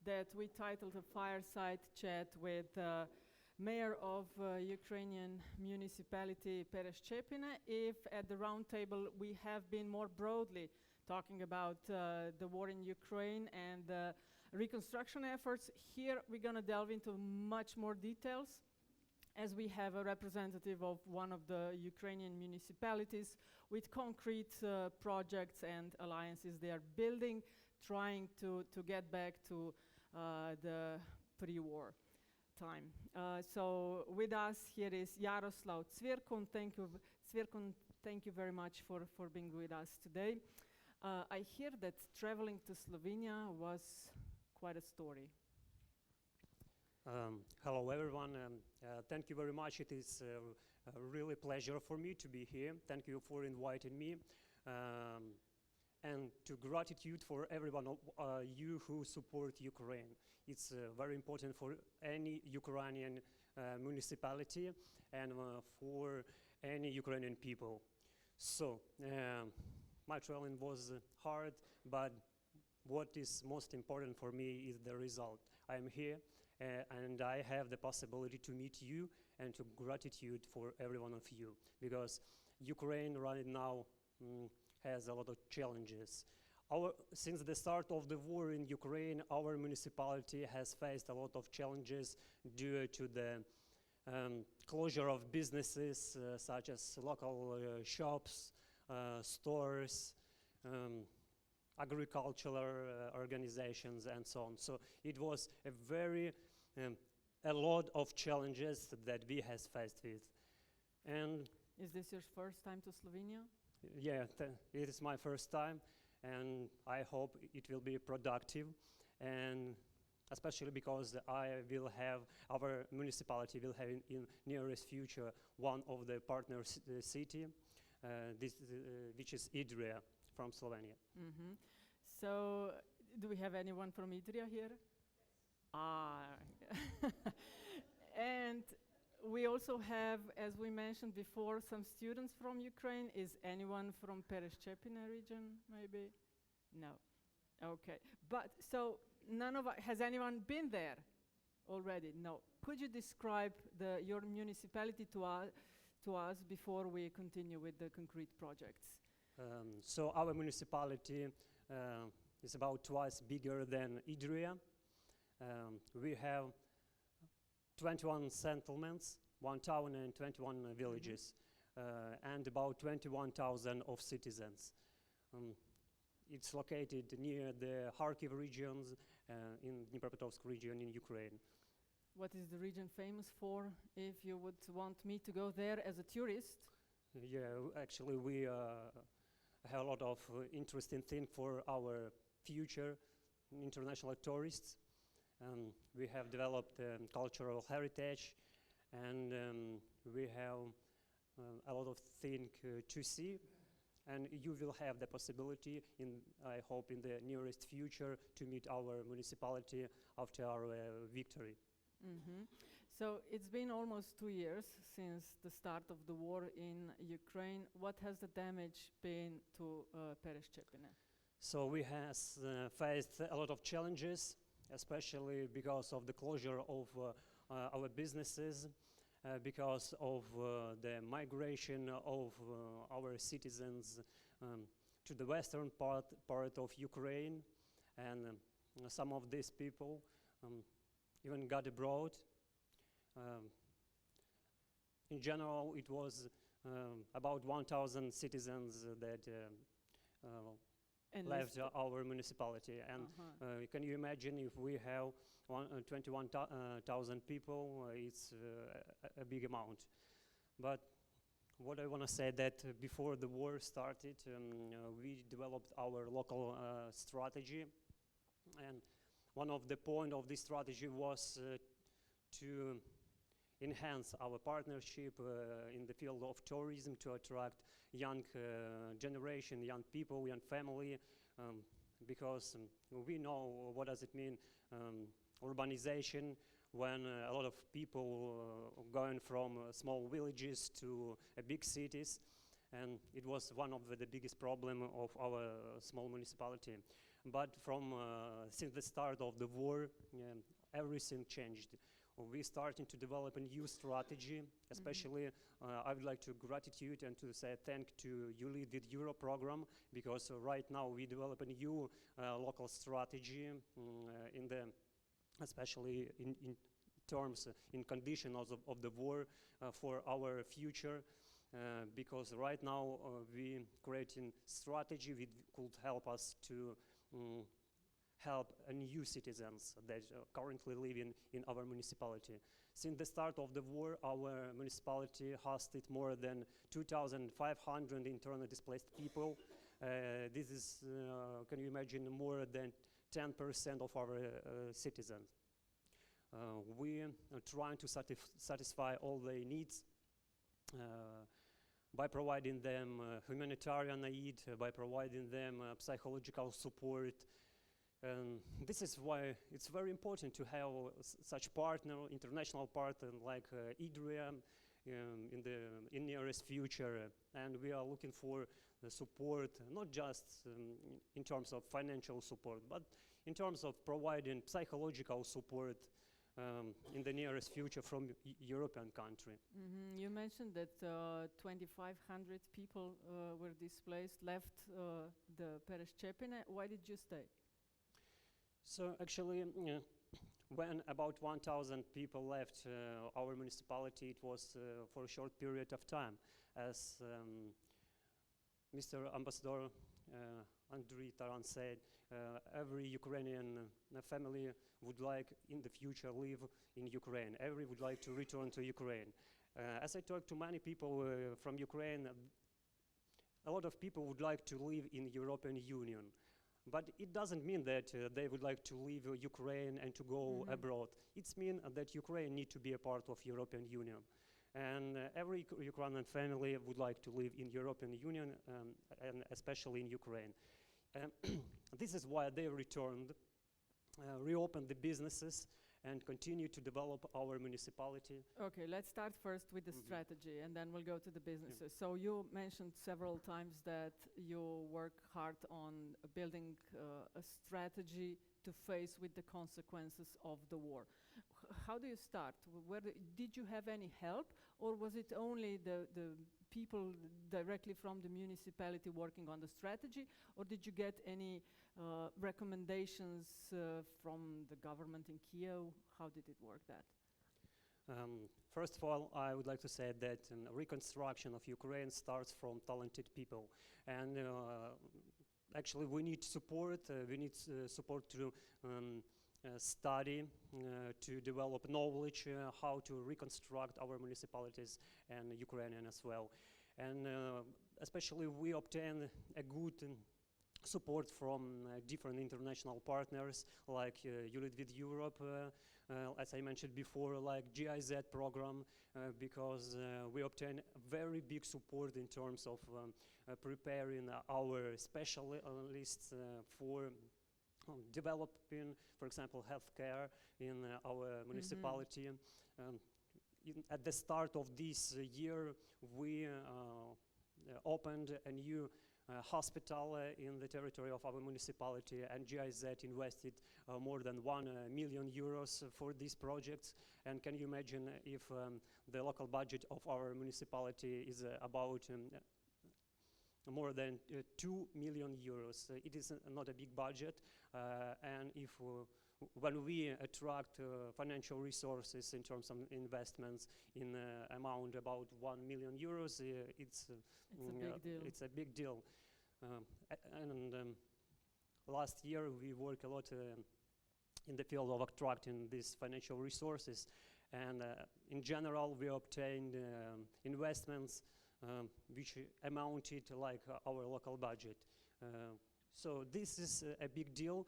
that we titled a Fireside Chat with Mayor of Ukrainian municipality Pereschepyne. If at the round table we have been more broadly talking about the war in Ukraine and the reconstruction efforts, here we're going to delve into much more details, as we have a representative of one of the Ukrainian municipalities with concrete projects and alliances they are building, trying to get back to the pre-war time. So with us here is Iaroslav Tsvirkun. Tsvirkun, thank you very much for being with us today. I hear that traveling to Slovenia was quite a story. Hello everyone, thank you very much. It is a really pleasure for me to be here. Thank you for inviting me. And to gratitude for everyone of you who support Ukraine. It's very important for any Ukrainian municipality and for any Ukrainian people. So, my traveling was hard, but what is most important for me is the result. I am here and I have the possibility to meet you and to gratitude for every one of you, because Ukraine right now has a lot of challenges. Since the start of the war in Ukraine, our municipality has faced a lot of challenges due to the closure of businesses such as local shops, stores, agricultural organizations and so on. So it was a lot of challenges that we has faced with. And is this your first time to Slovenia? Yeah, it is my first time, and I hope it will be productive, and especially because our municipality will have in nearest future one of the partner city, which is Iria from Slovenia. Mm-hmm. So, do we have anyone from Iria here? Yes. And we also have, as we mentioned before, some students from Ukraine. Is anyone from Pereschepyne region, maybe? No. Okay. But, so, has anyone been there already? No. Could you describe your municipality to us before we continue with the concrete projects? So our municipality is about twice bigger than Iria. We have 21 settlements, 1 town and 21 villages, and about 21,000 of citizens. It's located near the Kharkiv regions in Dnipropetrovsk region in Ukraine. What is the region famous for, if you would want me to go there as a tourist? Yeah, actually we have a lot of interesting things for our future international tourists. We have developed cultural heritage, and we have a lot of things to see. And you will have the possibility, I hope, in the nearest future to meet our municipality after our victory. Mm-hmm. So it's been almost 2 years since the start of the war in Ukraine. What has the damage been to Pereschepyne? So we have faced a lot of challenges, especially because of the closure of our businesses, because of the migration of our citizens to the western part of Ukraine, and some of these people even got abroad. In general, it was about 1,000 citizens that left our municipality. And can you imagine if we have 21,000 people, it's a big amount. But what I want to say that before the war started, we developed our local strategy, and one of the points of this strategy was to enhance our partnership in the field of tourism to attract young generation, young people, young family, because we know what does it mean, urbanization, when a lot of people going from small villages to big cities. And it was one of the biggest problems of our small municipality. But since the start of the war, everything changed. We starting to develop a new strategy, especially I would like to gratitude and to say thank to You Lead with Euro program, because right now we develop a new local strategy especially in terms, in conditions of the war for our future. Because right now we creating strategy which could help us to help new citizens that currently live in our municipality. Since the start of the war, our municipality hosted more than 2,500 internally displaced people. This is, can you imagine, more than 10% of our citizens. We are trying to satisfy all their needs by providing them humanitarian aid, by providing them psychological support. This is why it's very important to have such partner, international partner like Iria in nearest future. And we are looking for the support, not just in terms of financial support, but in terms of providing psychological support in the nearest future from European country. You mentioned that 2,500 people were displaced, left the Pereschepyne. Why did you stay? So actually, when about 1,000 people left our municipality, it was for a short period of time. As Mr. Ambassador Andriy Taran said, every Ukrainian family would like in the future live in Ukraine. Every would like to return to Ukraine. As I talked to many people from Ukraine, a lot of people would like to live in European Union. But it doesn't mean that they would like to leave Ukraine and to go abroad. It means that Ukraine needs to be a part of European Union. And every Ukrainian family would like to live in European Union, and especially in Ukraine. This is why they returned, reopened the businesses, and continue to develop our municipality. Okay, let's start first with the strategy, and then we'll go to the businesses. So you mentioned several times that you work hard on building a strategy to face with the consequences of the war. How do you start? Did you have any help, or was it only the people directly from the municipality working on the strategy, or did you get any recommendations from the government in Kiev? How did it work that? First of all, I would like to say that reconstruction of Ukraine starts from talented people. And actually we need support. We need support to study, to develop knowledge, how to reconstruct our municipalities and Ukrainian as well. And especially we obtain a good support from different international partners like You Lead with Europe, as I mentioned before, like GIZ program, because we obtain very big support in terms of preparing our specialists for developing, for example, healthcare in our municipality. At the start of this year, we opened a new hospital in the territory of our municipality, and GIZ invested more than 1 million euros for these projects. And can you imagine if the local budget of our municipality is about more than 2 million euros. It is not a big budget, and if when we attract financial resources in terms of investments in amount about 1 million euros, it's a big deal. It's a big deal. And last year we worked a lot in the field of attracting these financial resources, and in general we obtained investments which amounted like our local budget. So this is a big deal,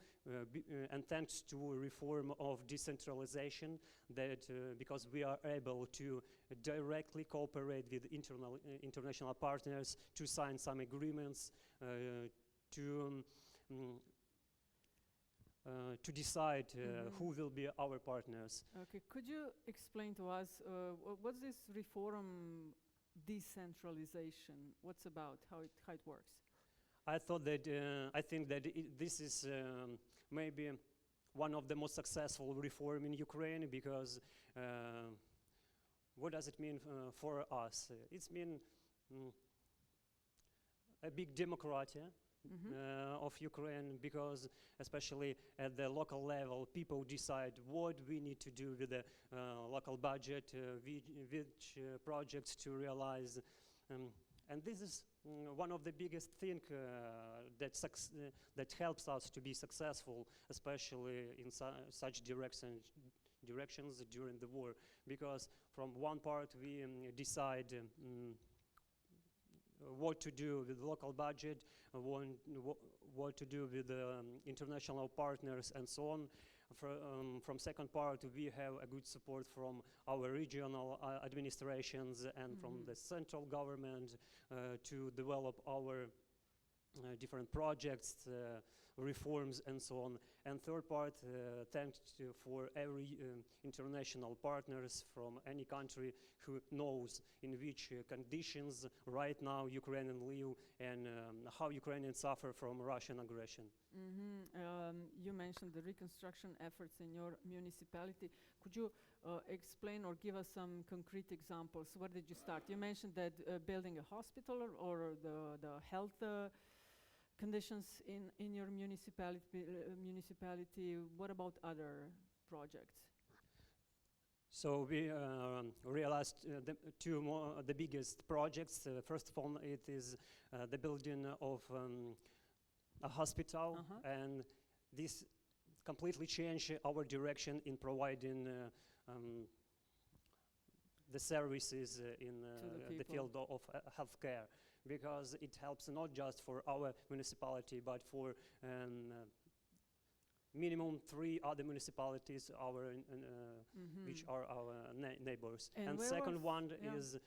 and thanks to reform of decentralization, that because we are able to directly cooperate with international partners, to sign some agreements, to decide who will be our partners. Okay, could you explain to us what's this reform decentralization? What's about? How it works? I think that this is maybe one of the most successful reform in Ukraine, because what does it mean for us? It's mean a big democracy of Ukraine, because especially at the local level, people decide what we need to do with the local budget, which projects to realize. And this is one of the biggest things that helps us to be successful, especially in such directions during the war. Because from one part we decide what to do with the local budget, what to do with international partners, and so on. From second part, we have a good support from our regional administrations and from the central government to develop our different projects, reforms, and so on. And third part, thanks for every international partners from any country who knows in which conditions right now Ukrainians live and how Ukrainians suffer from Russian aggression. You mentioned the reconstruction efforts in your municipality. Could you explain or give us some concrete examples? Where did you start? You mentioned that building a hospital or the health conditions in your municipality. What about other projects? So we realized the biggest projects. First of all, it is the building of a hospital, and this completely changed our direction in providing the services in the field of healthcare, because it helps not just for our municipality but for minimum 3 other municipalities which are our neighbors. And second one is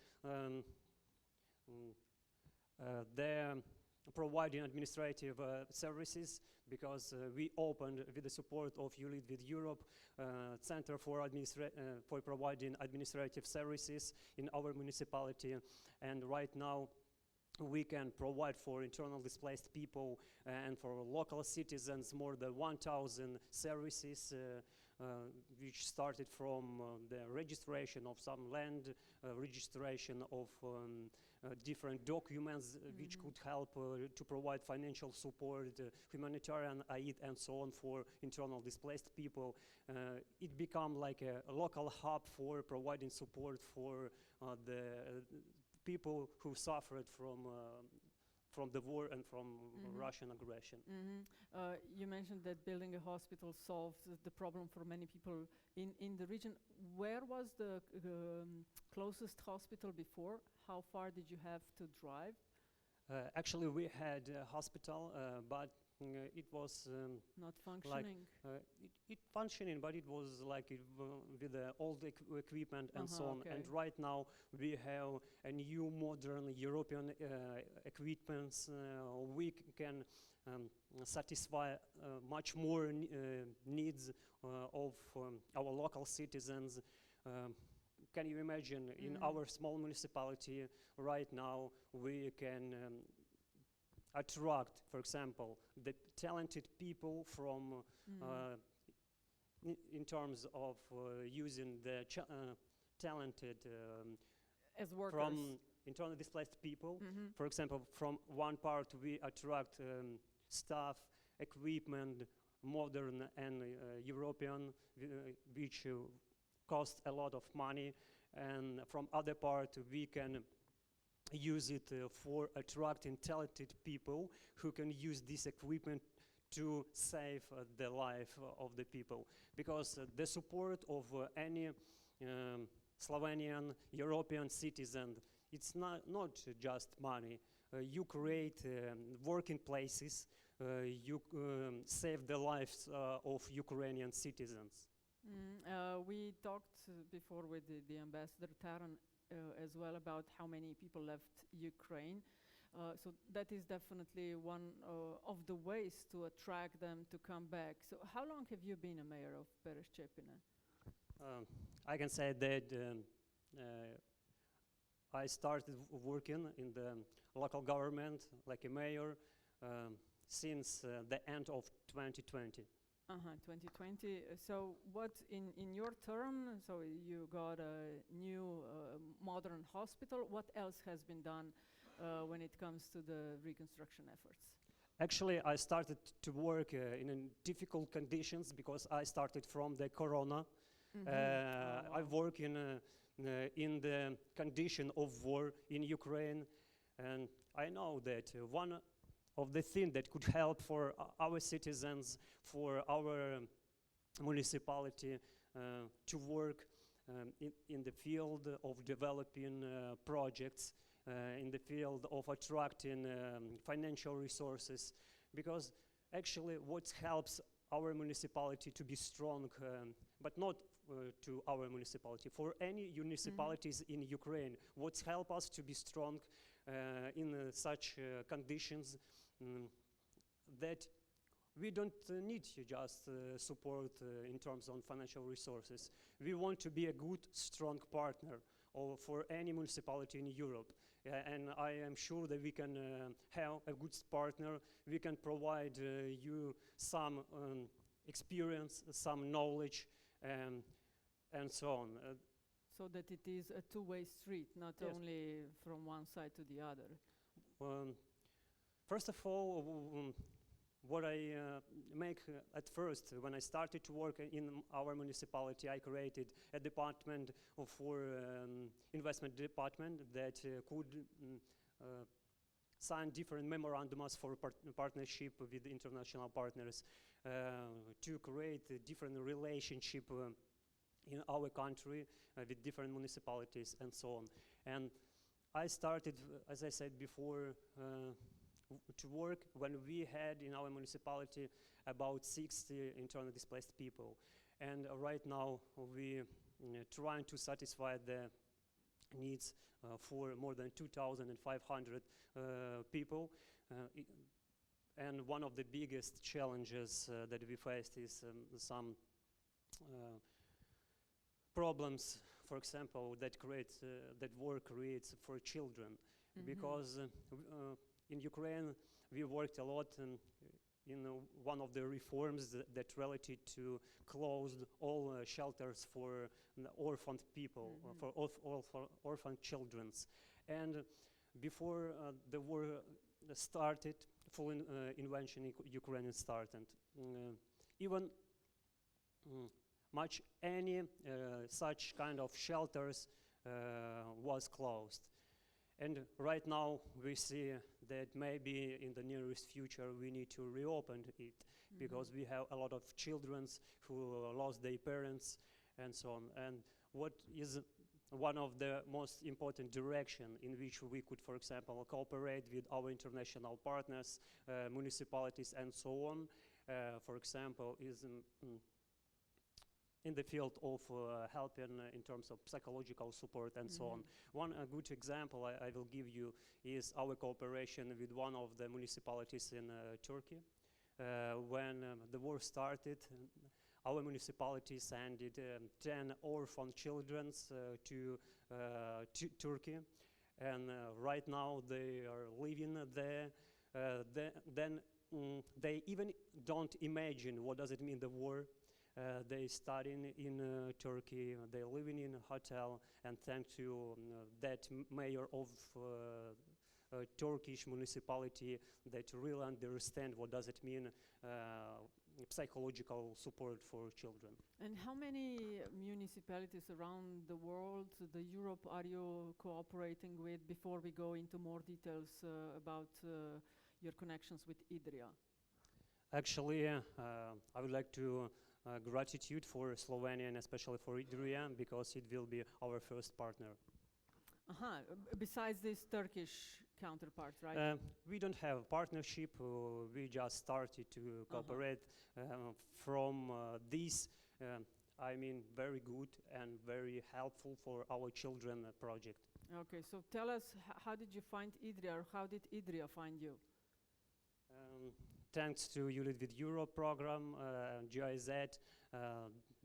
they're providing administrative services, because we opened, with the support of You Lead with Europe, Center for providing administrative services in our municipality. And right now we can provide for internal displaced people and for local citizens more than 1,000 services, which started from the registration of some land, registration of different documents which could help to provide financial support, humanitarian aid, and so on for internal displaced people. It became like a local hub for providing support for the people who suffered from the war and from Russian aggression. You mentioned that building a hospital solved the problem for many people in the region. Where was the closest hospital before? How far did you have to drive? Actually, we had a hospital, but it was not functioning. It functioning, but it was like with old equipment and so on. Okay. And right now we have a new modern European equipment. We can satisfy much more needs of our local citizens. Can you imagine in our small municipality right now we can attract, for example, the talented people from in terms of using the talented as workers from internally displaced people. For example, from one part we attract staff, equipment, modern and European, which cost a lot of money, and from other part we can use it for attracting talented people who can use this equipment to save the life of the people. Because the support of any Slovenian European citizen, it's not just money. You create working places, you save the lives of Ukrainian citizens. We talked before with the ambassador Taran as well about how many people left Ukraine. So that is definitely one of the ways to attract them to come back. So how long have you been a mayor of Pereschepyne? I can say that I started working in the local government like a mayor since the end of 2020. 2020. So what in your term, so you got a new modern hospital. What else has been done when it comes to the reconstruction efforts? Actually, I started to work in difficult conditions because I started from the corona. I work in the condition of war in Ukraine, and I know that one of the things that could help for our citizens, for our municipality to work in the field of developing projects, in the field of attracting financial resources, because actually what helps our municipality to be strong, but not to our municipality, for any municipalities in Ukraine, what helps us to be strong in such conditions, that we don't need to just support in terms of financial resources. We want to be a good, strong partner for any municipality in Europe. And I am sure that we can have a good partner. We can provide you some experience, some knowledge, and so on. So that it is a two-way street, not Yes. only from one side to the other. First of all, what I make at first, when I started to work in our municipality, I created a department for investment department that could sign different memorandums for partnership with international partners, to create a different relationship in our country with different municipalities and so on. And I started, as I said before, to work when we had in our municipality about 60 internally displaced people. And right now we trying to satisfy the needs for more than 2,500 people. And one of the biggest challenges that we faced is some problems, for example, that war creates for children, because in Ukraine we worked a lot in one of the reforms that related to close all shelters for orphaned people, for orphan children. And before the war started, full invention in Ukraine started. Even much any such kind of shelters was closed. And right now we see that maybe in the nearest future we need to reopen it, because we have a lot of children who lost their parents and so on. And what is one of the most important direction in which we could, for example, cooperate with our international partners, municipalities and so on, for example, is in the field of helping in terms of psychological support and so on. One good example I will give you is our cooperation with one of the municipalities in Turkey. When the war started, our municipality sent 10 orphan children to Turkey, and right now they are living there. Then they even don't imagine what does it mean, the war. They studying in Turkey, they're living in a hotel, and thanks to that mayor of Turkish municipality that really understand what does it mean psychological support for children. And how many municipalities around the world, the Europe, are you cooperating with, before we go into more details about your connections with Iria? Actually, I would like to gratitude for Slovenia and especially for Iria, because it will be our first partner. Besides this Turkish counterpart, right? We don't have a partnership. We just started to cooperate from this. I mean, very good and very helpful for our children project. Okay, so tell us, how did you find Iria, or how did Iria find you? Thanks to Unit with Europe program, GIZ,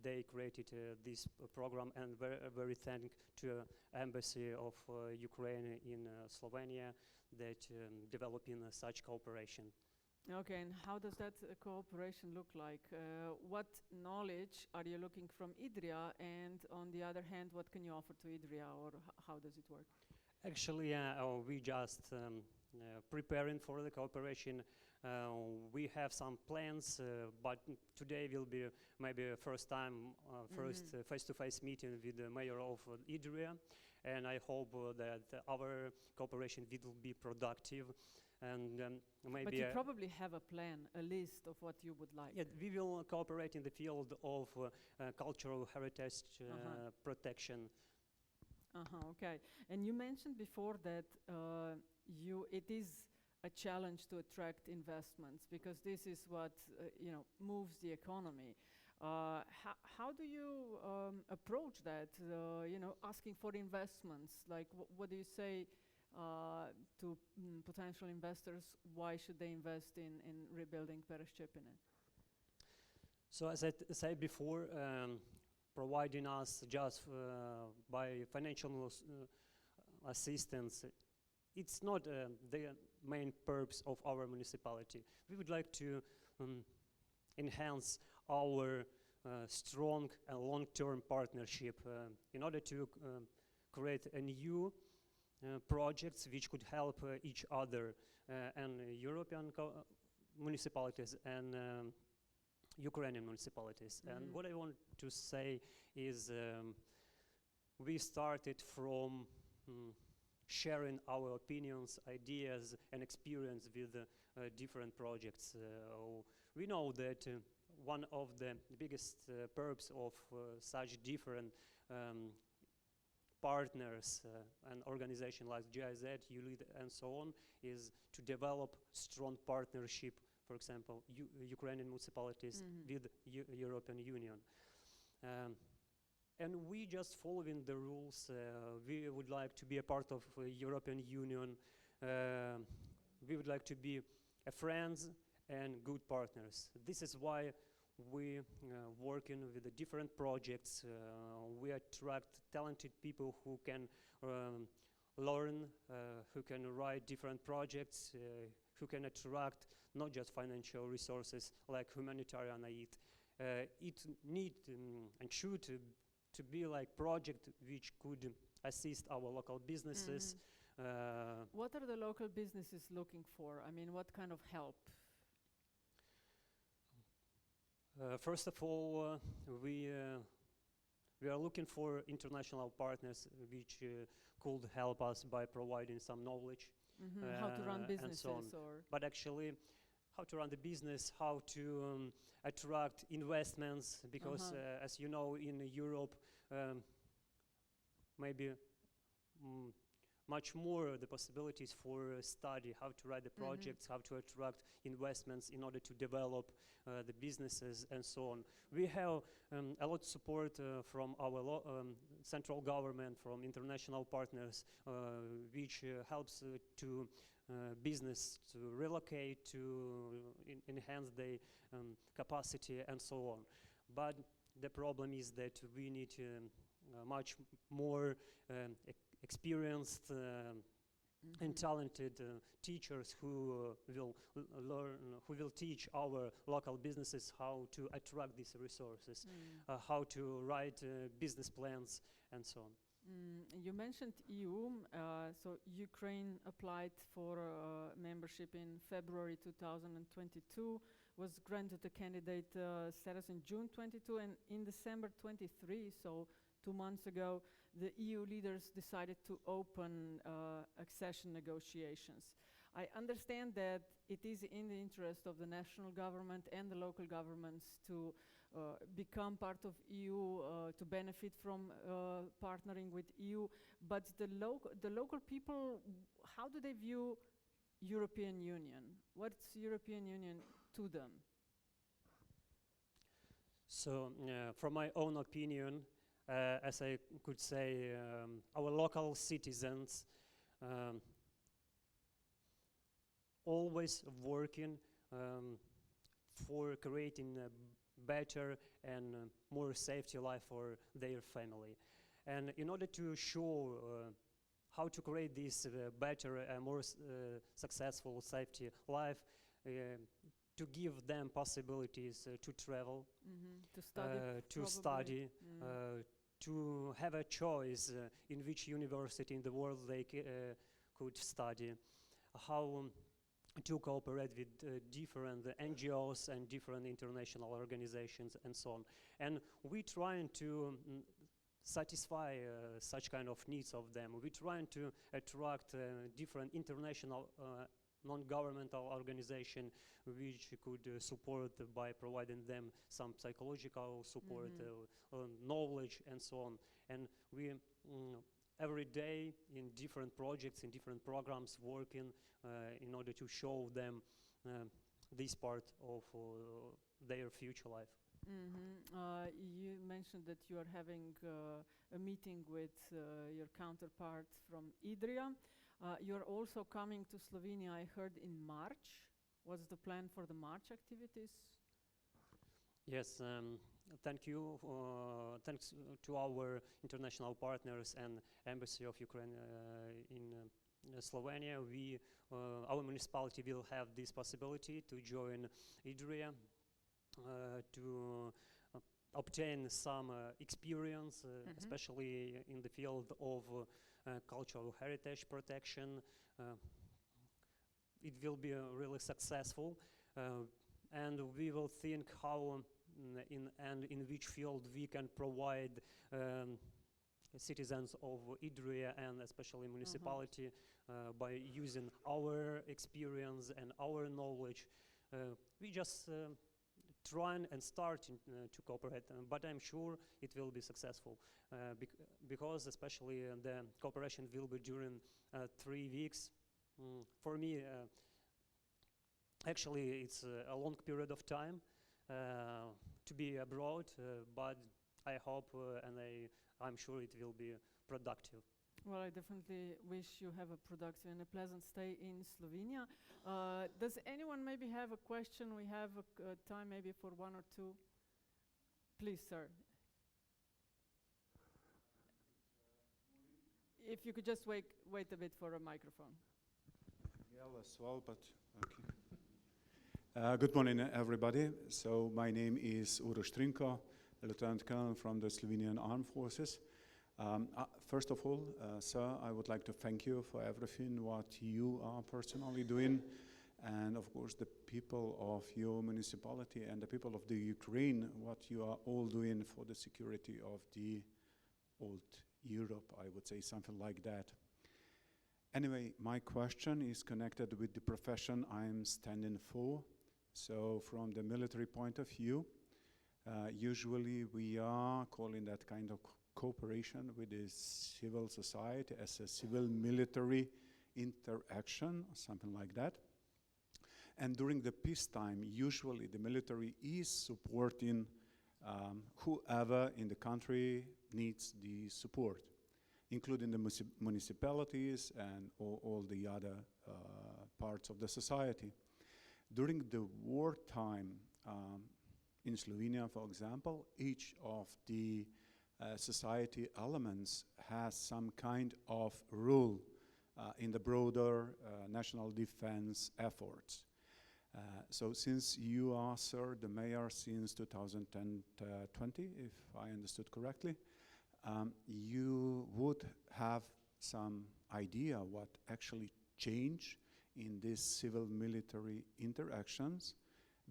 they created this program, and very thank to Embassy of Ukraine in Slovenia that developing such cooperation. Okay, and how does that cooperation look like? What knowledge are you looking from Idria, and on the other hand, what can you offer to Idria, or how does it work? Actually, we just preparing for the cooperation. We have some plans, but today will be maybe first time, first face-to-face meeting with the mayor of Idria, and I hope that our cooperation will be productive. And maybe But you probably have a plan, a list of what you would like. yeah, we will cooperate in the field of cultural heritage protection. Okay. And you mentioned before that it is a challenge to attract investments, because this is what moves the economy. How do you approach that? Asking for investments. Like, what do you say to potential investors? Why should they invest in rebuilding Pereschepyne? So as I said before, providing us just by financial assistance, it's not the main purpose of our municipality. We would like to enhance our strong and long-term partnership in order to create a new projects which could help each other and European municipalities and Ukrainian municipalities. And what I want to say is we started from sharing our opinions, ideas, and experience with different projects. We know that one of the biggest purpose of such different partners and organizations like GIZ, ULEAD, and so on, is to develop strong partnership, for example, Ukrainian municipalities with European Union. And we just following the rules. We would like to be a part of European Union. We would like to be friends and good partners. This is why we working with the different projects. We attract talented people who can learn, who can write different projects, who can attract not just financial resources like humanitarian aid. It need and should to be like project which could assist our local businesses. What are the local businesses looking for? I mean, what kind of help? First of all, we are looking for international partners which could help us by providing some knowledge. How to run businesses, and so on. But actually, how to run the business, how to attract investments, because as you know, in Europe, maybe much more the possibilities for study, how to write the projects, how to attract investments in order to develop the businesses and so on. We have a lot of support from our central government, from international partners, which helps to business to relocate, to enhance the capacity and so on. But the problem is that we need much more experienced and talented teachers who will learn, who will teach our local businesses how to attract these resources, how to write business plans and so on. You mentioned EU, so Ukraine applied for membership in February 2022, was granted a candidate status in June 22, and in December 23, so 2 months ago, the EU leaders decided to open accession negotiations. I understand that it is in the interest of the national government and the local governments to become part of EU, to benefit from partnering with EU, but the local people, how do they view European Union? What's European Union to them? So, from my own opinion, as I could say, our local citizens always working for creating a better and more safety life for their family. And in order to show how to create this better and more successful safety life, to give them possibilities to travel, To study. to probably. study, to have a choice in which university in the world they could study, how to cooperate with different NGOs and different international organizations and so on. And we trying to satisfy such kind of needs of them. We trying to attract different international non-governmental organization which could support by providing them some psychological support, knowledge and so on. And we every day in different projects, in different programs working in order to show them this part of their future life. You mentioned that you are having a meeting with your counterpart from Iria. You're also coming to Slovenia, I heard, in March. What's the plan for the March activities? Yes, thank you. Thanks to our international partners and Embassy of Ukraine in Slovenia. Our municipality will have this possibility to join Iria, to obtain some experience, especially in the field of cultural heritage protection. It will be really successful, and we will think how in which field we can provide citizens of Iria and especially municipality by using our experience and our knowledge. We just try and start to cooperate, but I'm sure it will be successful because especially the cooperation will be during 3 weeks. For me, actually, it's a long period of time to be abroad, but I hope and I'm sure it will be productive. Well, I definitely wish you have a productive and a pleasant stay in Slovenia. Does anyone maybe have a question? We have time maybe for one or two. Please, sir. If you could just wait a bit for a microphone. Yeah, as well, but okay. Good morning, everybody. So my name is Uroš Trinko, a Lieutenant Colonel from the Slovenian Armed Forces. First of all, sir, I would like to thank you for everything what you are personally doing, and of course the people of your municipality and the people of the Ukraine, what you are all doing for the security of the old Europe, I would say something like that. Anyway, my question is connected with the profession I'm standing for. So from the military point of view, usually we are calling that kind of cooperation with the civil society as a civil-military interaction, something like that. And during the peacetime, usually the military is supporting whoever in the country needs the support, including the municipalities and all the other parts of the society. During the wartime, in Slovenia, for example, each of the society elements has some kind of role in the broader national defense efforts. So since you are, sir, the mayor since 2020, if I understood correctly, you would have some idea what actually changed in these civil-military interactions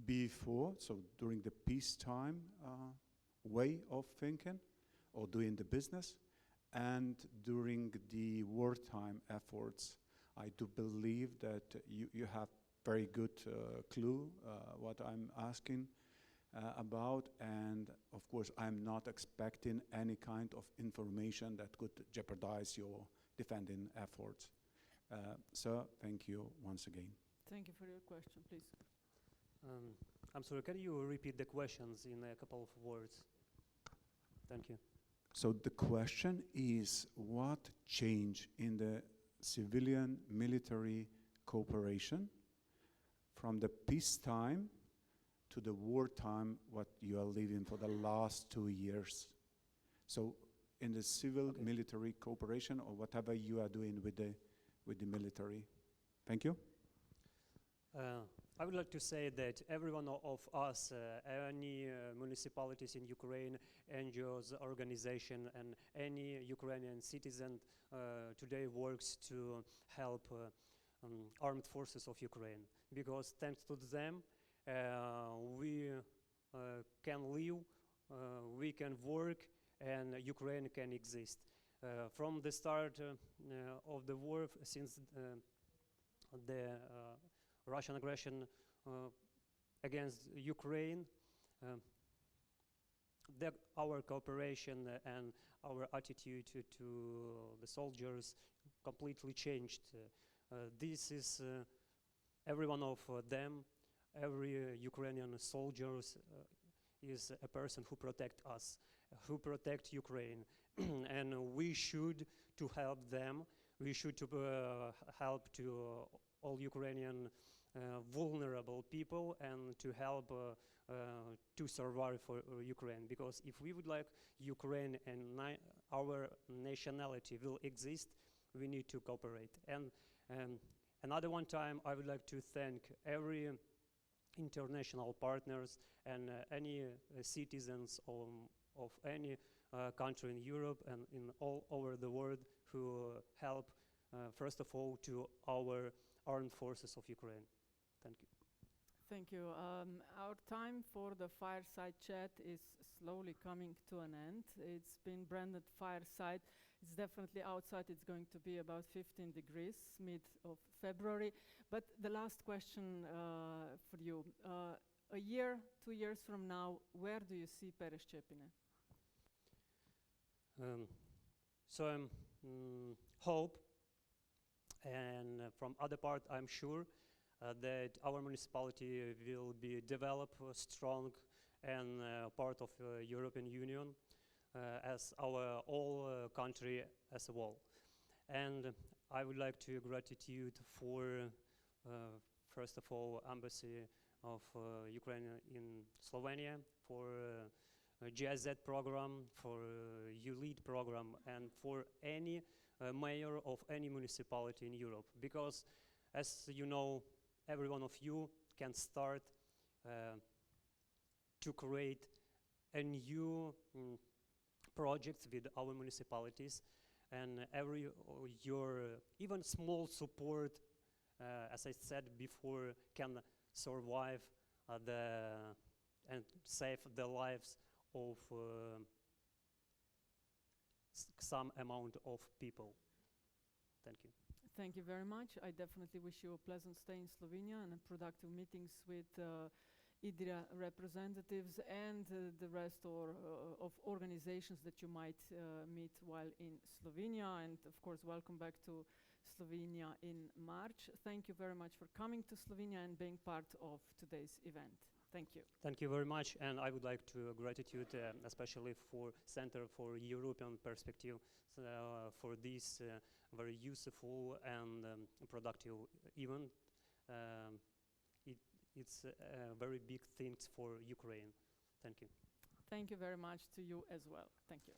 before, so during the peacetime way of thinking or doing the business, and during the wartime efforts. I do believe that you have very good clue what I'm asking about, and of course I'm not expecting any kind of information that could jeopardize your defending efforts. Sir, thank you once again. Thank you for your question, please. I'm sorry, can you repeat the questions in a couple of words? Thank you. So the question is, what changed in the civilian-military cooperation from the peacetime to the wartime, what you are living for the last 2 years? So in the civil-military cooperation or whatever you are doing with the military. Thank you. I would like to say that every one of us, any municipalities in Ukraine, NGOs, organization, and any Ukrainian citizen today works to help armed forces of Ukraine. Because thanks to them, we can live, we can work, and Ukraine can exist. From the start of the war, since the Russian aggression against Ukraine, our cooperation and our attitude to the soldiers completely changed. This is every one of them, every Ukrainian soldiers is a person who protect us, who protect Ukraine, and we should to help them. We should to help to all Ukrainian vulnerable people and to help to survive for Ukraine. Because if we would like Ukraine and our nationality will exist, we need to cooperate. And another one time, I would like to thank every international partners and any citizens of any country in Europe and in all over the world who help, first of all, to our armed forces of Ukraine. Thank you. Thank you. Our time for the Fireside Chat is slowly coming to an end. It's been branded Fireside. It's definitely outside. It's going to be about 15 degrees mid of February. But the last question for you. A year, 2 years from now, where do you see Pereschepyne? So I'm hope, and from other part, I'm sure that our municipality will be developed strong and part of European Union as our all country as a whole. And I would like to gratitude for first of all Embassy of Ukraine in Slovenia for GIZ program, for ULEAD program, and for any mayor of any municipality in Europe. Because as you know, every one of you can start to create a new projects with our municipalities, and every your even small support, as I said before, can survive and save the lives of some amount of people. Thank you. Thank you very much. I definitely wish you a pleasant stay in Slovenia and productive meetings with Iria representatives and the rest of organizations that you might meet while in Slovenia. And of course, welcome back to Slovenia in March. Thank you very much for coming to Slovenia and being part of today's event. Thank you. Thank you very much, and I would like to gratitude especially for Center for European Perspective for this very useful and productive event. It's very big things for Ukraine. Thank you. Thank you very much to you as well. Thank you.